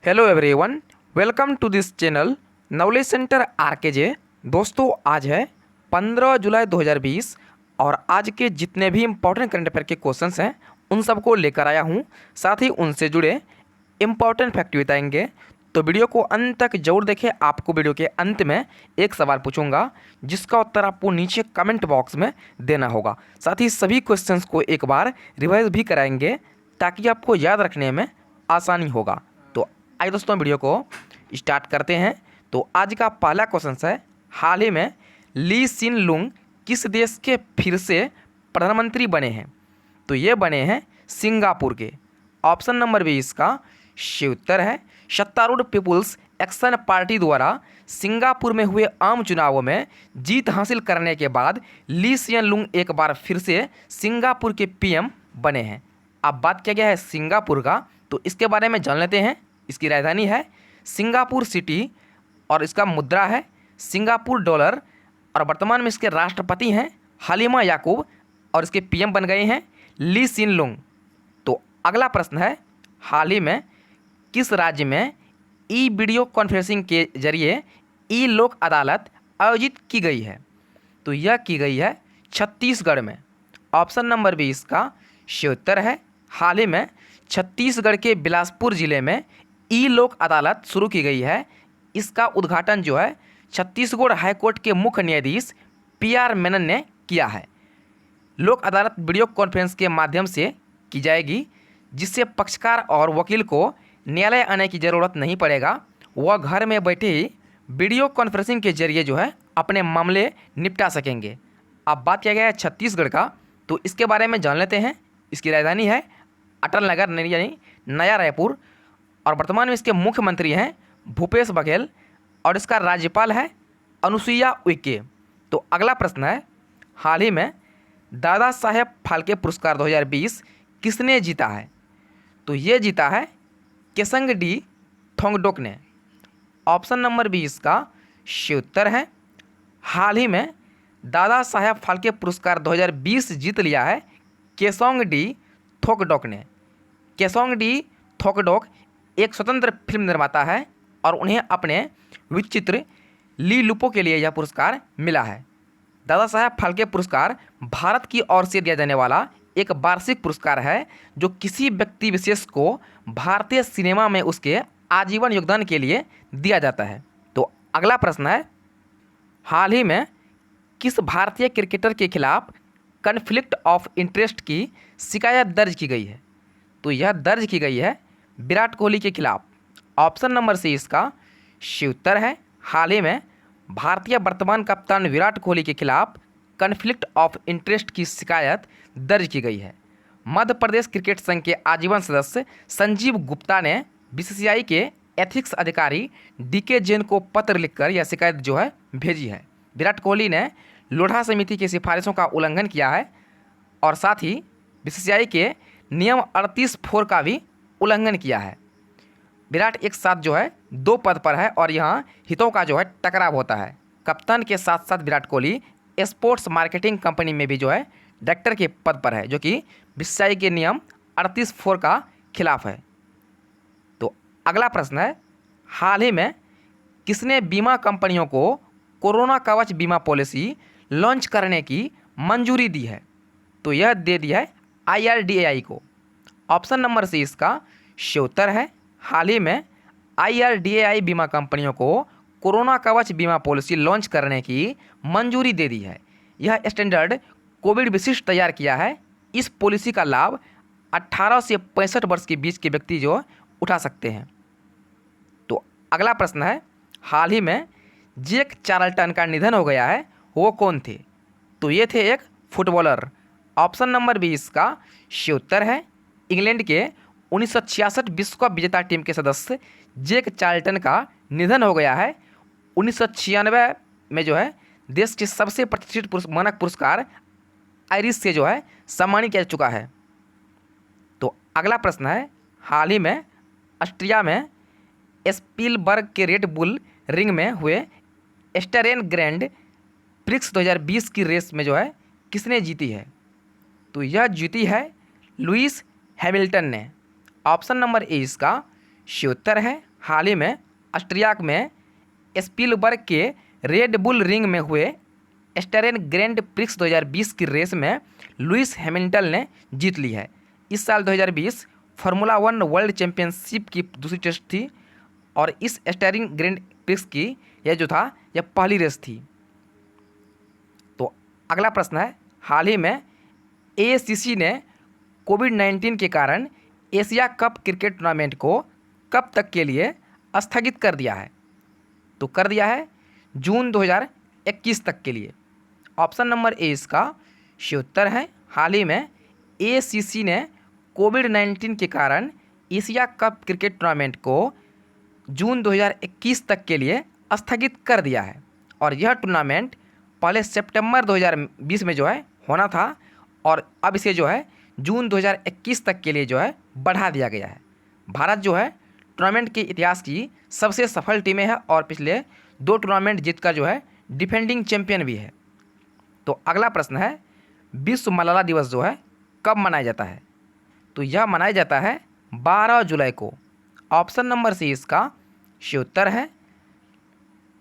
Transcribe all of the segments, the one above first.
Hello everyone, welcome to this channel knowledge centre RKJ. दोस्तों, आज है 15 जुलाई 2020 और आज के जितने भी इम्पोर्टेंट करंट अफेयर के क्वेश्चंस हैं उन सबको लेकर आया हूं। साथ ही उनसे जुड़े इम्पोर्टेंट फैक्ट बताएंगे, तो वीडियो को अंत तक जरूर देखें। आपको वीडियो के अंत में एक सवाल पूछूंगा जिसका उत्तर आपको नीचे कमेंट बॉक्स में देना होगा। साथ ही सभी क्वेश्चंस को एक बार रिवाइज भी कराएंगे ताकि आपको याद रखने में आसानी होगा। तो आइए दोस्तों, वीडियो को स्टार्ट करते हैं। तो आज का पहला क्वेश्चन है, हाल ही में ली सिन लुंग किस देश के फिर से प्रधानमंत्री बने हैं? तो ये बने हैं सिंगापुर के। ऑप्शन नंबर बी इसका सही उत्तर है। सत्तारूढ़ पीपुल्स एक्शन पार्टी द्वारा सिंगापुर में हुए आम चुनावों में जीत हासिल करने के बाद ली सियन लुंग एक बार फिर से सिंगापुर के पीएम बने हैं। अब बात किया गया है सिंगापुर का, तो इसके बारे में जान लेते हैं। इसकी राजधानी है सिंगापुर सिटी और इसका मुद्रा है सिंगापुर डॉलर और वर्तमान में इसके राष्ट्रपति हैं हलीमा याकूब और इसके पीएम बन गए हैं ली सिन लुंग। तो अगला प्रश्न है, हाल ही में किस राज्य में ई वीडियो कॉन्फ्रेंसिंग के जरिए ई लोक अदालत आयोजित की गई है? तो यह की गई है छत्तीसगढ़ में। ऑप्शन नंबर बी इसका सही उत्तर है। हाल ही में छत्तीसगढ़ के बिलासपुर जिले में ई लोक अदालत शुरू की गई है। इसका उद्घाटन जो है छत्तीसगढ़ हाईकोर्ट के मुख्य न्यायाधीश पीआर मेनन ने किया है। लोक अदालत वीडियो कॉन्फ्रेंस के माध्यम से की जाएगी, जिससे पक्षकार और वकील को न्यायालय आने की ज़रूरत नहीं पड़ेगा। वह घर में बैठे ही वीडियो कॉन्फ्रेंसिंग के जरिए जो है अपने मामले निपटा सकेंगे। अब बात किया गया है छत्तीसगढ़ का, तो इसके बारे में जान लेते हैं। इसकी राजधानी है अटल नगर यानी नया रायपुर और वर्तमान में इसके मुख्यमंत्री हैं भूपेश बघेल और इसका राज्यपाल है अनुसुईया उइके। तो अगला प्रश्न है, हाल ही में दादा साहेब फाल्के पुरस्कार 2020 किसने जीता है? तो ये जीता है केसंग डी थोंगडोक ने। ऑप्शन नंबर बी इसका सही उत्तर है। हाल ही में दादा साहेब फाल्के पुरस्कार 2020 जीत लिया है केसोंग डी थोकडोक ने। केसोंग डी थोकडोक एक स्वतंत्र फिल्म निर्माता है और उन्हें अपने विचित्र ली लुपो के लिए यह पुरस्कार मिला है। दादा साहेब फाल्के पुरस्कार भारत की ओर से दिया जाने वाला एक वार्षिक पुरस्कार है जो किसी व्यक्ति विशेष को भारतीय सिनेमा में उसके आजीवन योगदान के लिए दिया जाता है। तो अगला प्रश्न है, हाल ही में किस भारतीय क्रिकेटर के खिलाफ कन्फ्लिक्ट ऑफ इंटरेस्ट की शिकायत दर्ज की गई है? तो यह दर्ज की गई है विराट कोहली के खिलाफ। ऑप्शन नंबर सी इसका सही उत्तर है। हाल ही में भारतीय वर्तमान कप्तान विराट कोहली के खिलाफ कन्फ्लिक्ट ऑफ इंटरेस्ट की शिकायत दर्ज की गई है। मध्य प्रदेश क्रिकेट संघ के आजीवन सदस्य संजीव गुप्ता ने बीसीसीआई के एथिक्स अधिकारी डीके जैन को पत्र लिखकर यह शिकायत जो है भेजी है। विराट कोहली ने लोढ़ा समिति की सिफारिशों का उल्लंघन किया है और साथ ही बीसीसीआई के नियम 38(4) का भी उल्लंघन किया है। विराट एक साथ जो है 2 पद पर है और यहाँ हितों का जो है टकराव होता है। कप्तान के साथ साथ Virat Kohli sports marketing company में भी जो है डायरेक्टर के पद पर है, जो कि बीसीसीआई के नियम 38(4) का खिलाफ है। तो अगला प्रश्न है, हाल ही में किसने बीमा कंपनियों को कोरोना कवच बीमा पॉलिसी लॉन्च करने की मंजूरी दी है? तो यह दे दिया है IRDAI को। ऑप्शन नंबर सी इसका सही उत्तर है। हाल ही में IRDAI बीमा कंपनियों को कोरोना कवच बीमा पॉलिसी लॉन्च करने की मंजूरी दे दी है। यह स्टैंडर्ड कोविड विशिष्ट तैयार किया है। इस पॉलिसी का लाभ 18 से 65 वर्ष के बीच के व्यक्ति जो उठा सकते हैं। तो अगला प्रश्न है, हाल ही में जेक चार्ल्टन का निधन हो गया है, वो कौन थे? तो ये थे एक फुटबॉलर। ऑप्शन नंबर बी इसका सही उत्तर है। इंग्लैंड के 1966 विश्व कप विजेता टीम के सदस्य जेक चार्ल्टन का निधन हो गया है। 1996 में जो है देश के सबसे प्रतिष्ठित मानक पुरस्कार आयरिश से जो है सम्मानित किया जा चुका है। तो अगला प्रश्न है, हाल ही में ऑस्ट्रिया में स्पीलबर्ग के रेड बुल रिंग में हुए स्टेरेन ग्रैंड प्रिक्स 2020 की रेस में जो है किसने जीती है? तो यह जीती है लुइस हैमिल्टन ने। ऑप्शन नंबर ए इसका सही उत्तर है। हाल ही में ऑस्ट्रिया में स्पीलबर्ग के रेड बुल रिंग में हुए एस्टेरेन ग्रैंड प्रिक्स 2020 की रेस में लुइस हैमिल्टन ने जीत ली है। इस साल 2020 फार्मूला 1 वर्ल्ड चैंपियनशिप की दूसरी टेस्ट थी और इस एस्टेरिन ग्रैंड प्रिक्स की यह जो था यह पहली रेस थी। तो अगला प्रश्न है, हाल ही में ACC ने कोविड-19 के कारण एशिया कप क्रिकेट टूर्नामेंट को कब तक के लिए स्थगित कर दिया है? तो कर दिया है जून 2021 तक के लिए। ऑप्शन नंबर ए इसका सही उत्तर है। हाल ही में ACC ने कोविड-19 के कारण एशिया कप क्रिकेट टूर्नामेंट को जून 2021 तक के लिए स्थगित कर दिया है और यह टूर्नामेंट पहले सितंबर 2020 में जो है होना था और अब इसे जो है जून 2021 तक के लिए जो है बढ़ा दिया गया है। भारत जो है टूर्नामेंट के इतिहास की सबसे सफल टीमें है और पिछले 2 टूर्नामेंट जीतकर जो है डिफेंडिंग चैंपियन भी है। तो अगला प्रश्न है, विश्व मलाला दिवस जो है कब मनाया जाता है? तो यह मनाया जाता है 12 जुलाई को। ऑप्शन नंबर सी इसका सही उत्तर है।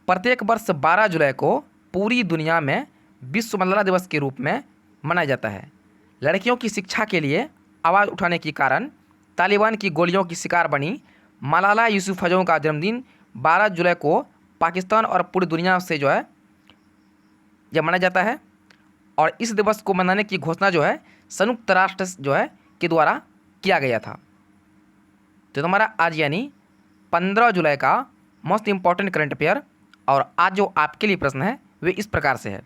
प्रत्येक वर्ष 12 जुलाई को पूरी दुनिया में विश्व मलाला दिवस के रूप में मनाया जाता है। लड़कियों की शिक्षा के लिए आवाज़ उठाने के कारण तालिबान की गोलियों की शिकार बनी मलाला यूसुफजई का जन्मदिन 12 जुलाई को पाकिस्तान और पूरी दुनिया से जो है यह मनाया जाता है और इस दिवस को मनाने की घोषणा जो है संयुक्त राष्ट्र जो है के द्वारा किया गया था। तो तुम्हारा आज यानी 15 जुलाई का मोस्ट इम्पॉर्टेंट करंट अफेयर और आज जो आपके लिए प्रश्न है वे इस प्रकार से है।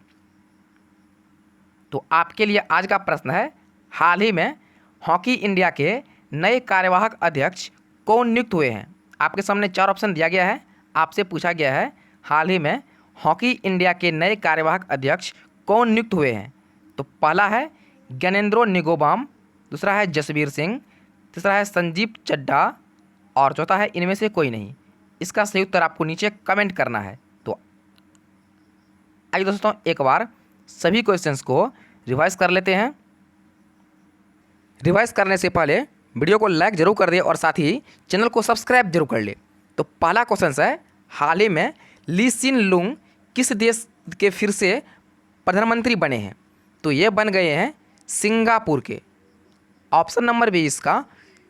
तो आपके लिए आज का प्रश्न है, हाल ही में हॉकी इंडिया के नए कार्यवाहक अध्यक्ष कौन नियुक्त हुए हैं? आपके सामने 4 ऑप्शन दिया गया है। आपसे पूछा गया है हाल ही में हॉकी इंडिया के नए कार्यवाहक अध्यक्ष कौन नियुक्त हुए हैं? तो पहला है ज्ञानेंद्रो निगोबाम, दूसरा है जसवीर सिंह, तीसरा है संजीव चड्ढा और चौथा है इनमें से कोई नहीं। इसका सही उत्तर आपको नीचे कमेंट करना है। तो आइए दोस्तों एक बार सभी क्वेश्चंस को रिवाइज कर लेते हैं। रिवाइज करने से पहले वीडियो को लाइक जरूर कर दे और साथ ही चैनल को सब्सक्राइब जरूर कर ले। तो पहला क्वेश्चन है, हाल ही में ली सिन लुंग किस देश के फिर से प्रधानमंत्री बने हैं? तो ये बन गए हैं सिंगापुर के। ऑप्शन नंबर बी इसका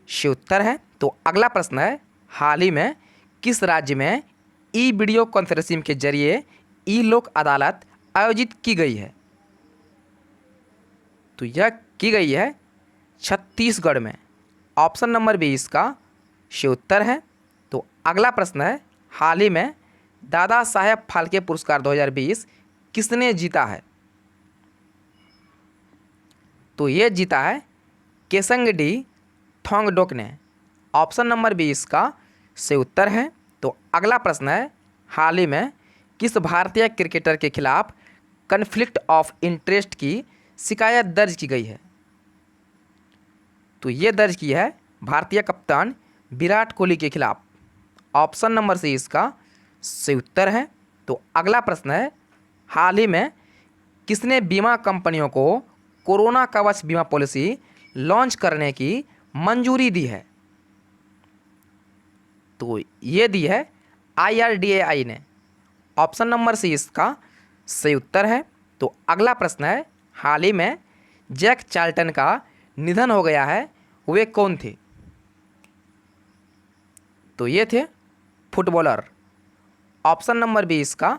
सही उत्तर है। तो अगला प्रश्न है, हाल ही में किस राज्य में ई वीडियो कॉन्फ्रेंसिंग के जरिए ई लोक अदालत आयोजित की गई है? तो यह की गई है छत्तीसगढ़ में। ऑप्शन नंबर बी इसका सही उत्तर है। तो अगला प्रश्न है, हाल ही में दादा साहेब फाल्के पुरस्कार 2020 किसने जीता है? तो ये जीता है केसंगडी थोंगडोक ने। ऑप्शन नंबर बी इसका सही उत्तर है। तो अगला प्रश्न है, हाल ही में किस भारतीय क्रिकेटर के खिलाफ कन्फ्लिक्ट ऑफ इंटरेस्ट की शिकायत दर्ज की गई है? तो ये दर्ज की है भारतीय कप्तान विराट कोहली के खिलाफ। ऑप्शन नंबर सी इसका सही उत्तर है। तो अगला प्रश्न है, हाल ही में किसने बीमा कंपनियों को कोरोना कवच बीमा पॉलिसी लॉन्च करने की मंजूरी दी है? तो ये दी है IRDAI ने। ऑप्शन नंबर सी इसका सही उत्तर है। तो अगला प्रश्न है, हाल ही में जैक चार्ल्टन का निधन हो गया है, वे कौन थे? तो ये थे फुटबॉलर। ऑप्शन नंबर बी इसका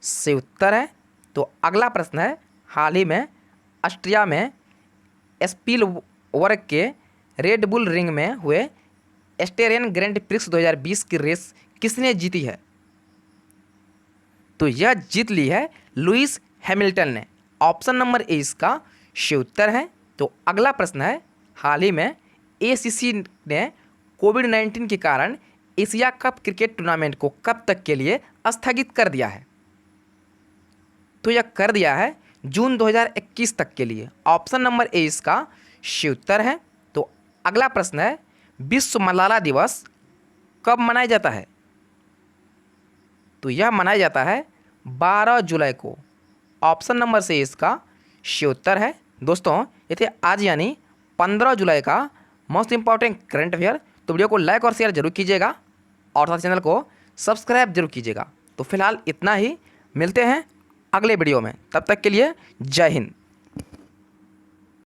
सही उत्तर है। तो अगला प्रश्न है, हाल ही में ऑस्ट्रिया में स्पीलबर्ग के रेड बुल रिंग में हुए एस्टेरियन ग्रैंड प्रिक्स 2020 की रेस किसने जीती है? तो यह जीत ली है लुइस हैमिल्टन ने। ऑप्शन नंबर ए इसका सही उत्तर है। तो अगला प्रश्न है, हाल ही में ACC ने कोविड-19 के कारण एशिया कप क्रिकेट टूर्नामेंट को कब तक के लिए स्थगित कर दिया है? तो यह कर दिया है जून 2021 तक के लिए। ऑप्शन नंबर ए इसका सही उत्तर है। तो अगला प्रश्न है, विश्व मलाला दिवस कब मनाया जाता है? तो यह मनाया जाता है 12 जुलाई को। ऑप्शन नंबर से इसका सही उत्तर है। दोस्तों ये थे आज यानी 15 जुलाई का मोस्ट इंपॉर्टेंट करंट अफेयर। तो वीडियो को लाइक और शेयर जरूर कीजिएगा और साथ चैनल को सब्सक्राइब जरूर कीजिएगा। तो फिलहाल इतना ही, मिलते हैं अगले वीडियो में, तब तक के लिए जय हिंद।